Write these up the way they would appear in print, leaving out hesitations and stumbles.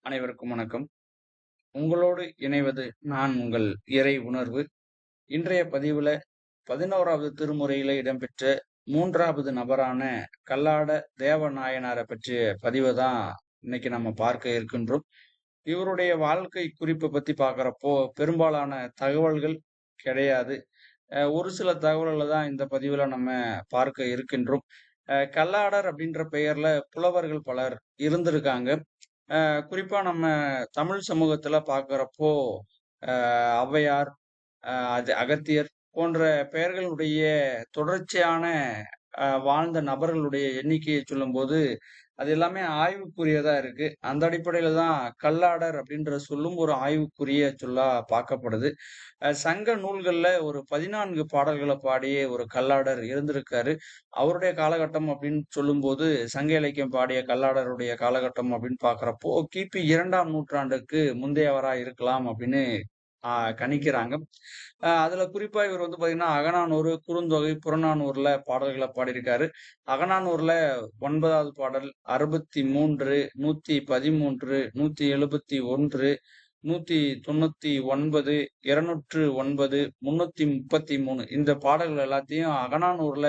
அனைவருக்கும் வணக்கம். உங்களோடு இணைவது நான் உங்கள் இறை உணர்வு. இன்றைய பதிவுல 11வது திருமுறையில இடம்பெற்ற 3வது நபரான கல்லாட தேவநாயனார பற்றிய பதிவ தான் இன்னைக்கு நம்ம பார்க்க இருக்கின்றோம். இவருடைய வாழ்க்கை குறிப்ப பத்தி பார்க்கிறப்போ, பெரும்பாலான தகவல்கள் கிடையாது. ஒரு சில தகவல்கள தான் இந்த பதிவுல நம்ம பார்க்க இருக்கின்றோம். கல்லாடர் அப்படின்ற பெயர்ல புலவர்கள் பலர் இருந்திருக்காங்க. குறிப்பா நம்ம தமிழ் சமூகத்துல பார்க்கிறப்போ, ஔவையார், அகத்தியர் போன்ற பெயர்களுடைய தொடர்ச்சியான வாழ்ந்த நபர்களுடைய எண்ணிக்கையை சொல்லும்போது, அது எல்லாமே ஆய்வுக்குரியதா இருக்கு. அந்த அடிப்படையில தான் கல்லாடர் அப்படின்ற சொல்லும் ஒரு ஆய்வுக்குரிய சொல்லா பார்க்கப்படுது. சங்க நூல்கள்ல ஒரு 14 பாடல்கள பாடிய ஒரு கல்லாடர் இருந்திருக்காரு. அவருடைய காலகட்டம் அப்படின்னு சொல்லும்போது, சங்க இலக்கியம் பாடிய கல்லாடருடைய காலகட்டம் அப்படின்னு பார்க்கிறப்போ, கிபி 2ஆம் நூற்றாண்டுக்கு முந்தையவரா இருக்கலாம் அப்படின்னு கணிக்கிறாங்க. அதுல குறிப்பா இவர் வந்து பாத்தீங்கன்னா, அகநானூறு, குறுந்தொகை, புறநானூறுல பாடல்கள பாடியிருக்காரு. அகநானூறுல 9வது பாடல் 63, 113, 171, 199, 209, 333 இந்த பாடல்கள் எல்லாத்தையும் அகநானூறுல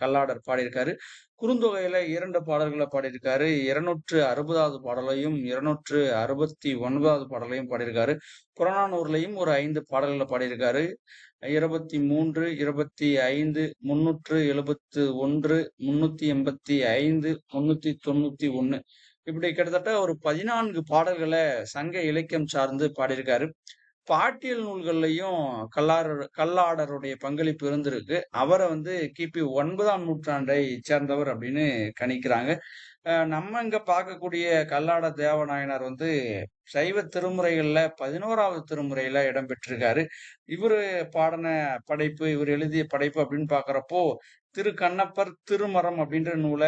கல்லாடர் பாடியிருக்காரு. குறுந்தொகையில 2 பாடல்கள பாடியிருக்காரு. 260வது பாடலையும், 269வது பாடலையும் பாடியிருக்காரு. புறநானூறுலயும் ஒரு 5 பாடல்கள பாடியிருக்காரு. 23, 25, 371, 385, 391 இப்படி கிட்டத்தட்ட ஒரு 14 பாடல்கள சங்க இலக்கியம் சார்ந்து பாடியிருக்காரு. பாட்டியல் நூல்கள்லயும் கல்லாடருடைய பங்களிப்பு இருந்திருக்கு. அவர வந்து கிபி 9ஆம் நூற்றாண்டை சேர்ந்தவர் அப்படின்னு கணிக்கிறாங்க. நம்ம இங்க பார்க்கக்கூடிய கல்லாட தேவநாயனார் வந்து சைவ திருமுறைகள்ல 11வது திருமுறையில இடம்பெற்றிருக்காரு. இவரு பாடின படைப்பு, இவர் எழுதிய படைப்பு அப்படின்னு பார்க்கிறப்போ, திருக்கண்ணப்பர் திருமரம் அப்படின்ற நூல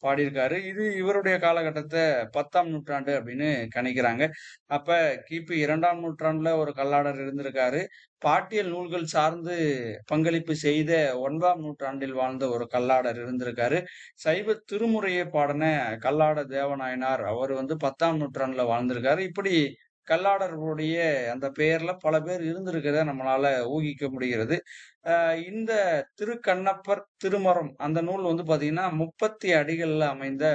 பாடியிருக்காரு. இது இவருடைய காலகட்டத்த 10ஆம் நூற்றாண்டு அப்படின்னு கணிக்கிறாங்க. அப்ப கிபி 2ஆம் நூற்றாண்டுல ஒரு கல்லாடர் இருந்திருக்காரு. பாட்டியல் நூல்கள் சார்ந்து பங்களிப்பு செய்த 9ஆம் நூற்றாண்டில் வாழ்ந்த ஒரு கல்லாடர் இருந்திருக்காரு. சைவ திருமுறையை பாடின கல்லாட தேவநாயனார் அவர் வந்து 10ஆம் நூற்றாண்டுல வாழ்ந்திருக்காரு. இப்படி கல்லாடர்களுடைய அந்த பெயர்ல பல பேர் இருந்திருக்கிறத நம்மளால ஊகிக்க முடிகிறது. இந்த திருக்கண்ணப்பர் திருமரம் அந்த நூல் வந்து பாத்தீங்கன்னா 30 அடிகள்ல அமைந்த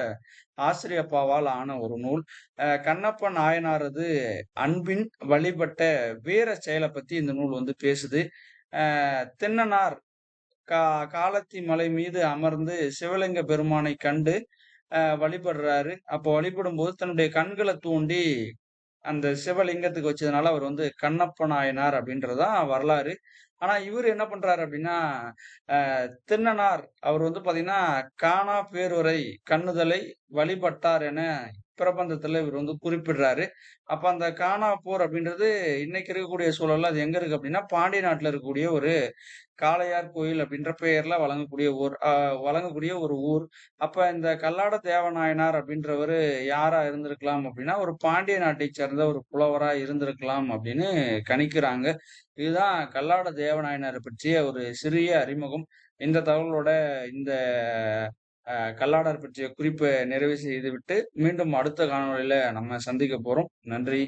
ஆசிரியப்பாவால் ஆன ஒரு நூல். கண்ணப்ப நாயனாரது அன்பின் வழிபட்ட வீர செயலை பத்தி இந்த நூல் வந்து பேசுது. தென்னனார் கா காலத்தி மலை மீது அமர்ந்து சிவலிங்க பெருமானை கண்டு வழிபடுறாரு. அப்போ வழிபடும்போது தன்னுடைய கண்கள தூண்டி அந்த சிவலிங்கத்துக்கு வச்சதுனால அவர் வந்து கண்ணப்ப நாயனார் அப்படின்றதுதான் வரலாறு. ஆனா இவரு என்ன பண்றாரு அப்படின்னா, திண்ணனார் அவர் வந்து பாத்தீங்கன்னா, காணா பேருரை கண்ணுதலை வழிபட்டார் என பிரபந்தத்துல இவர் வந்து குறிப்பிடுறாரு. அப்ப அந்த காணா போர் அப்படின்றது இன்னைக்கு இருக்கக்கூடிய சூழல்ல அது எங்க இருக்கு அப்படின்னா, பாண்டிய நாட்டுல இருக்கக்கூடிய ஒரு காளையார் கோயில் அப்படின்ற பெயர்ல வழங்கக்கூடிய ஒரு ஊர். அப்ப இந்த கல்லாட தேவநாயனார் அப்படின்றவரு யாரா இருந்திருக்கலாம் அப்படின்னா, ஒரு பாண்டிய நாட்டைச் சேர்ந்த ஒரு புலவரா இருந்திருக்கலாம் அப்படின்னு கணிக்கிறாங்க. இதுதான் கல்லாட தேவநாயனார பற்றிய ஒரு சிறிய அறிமுகம். இந்த தகவலோட இந்த கல்லாடர் பற்றிய குறிப்ப நிறைவு செய்துவிட்டு, மீண்டும் அடுத்த காணொளியில நம்ம சந்திக்க போறோம். நன்றி.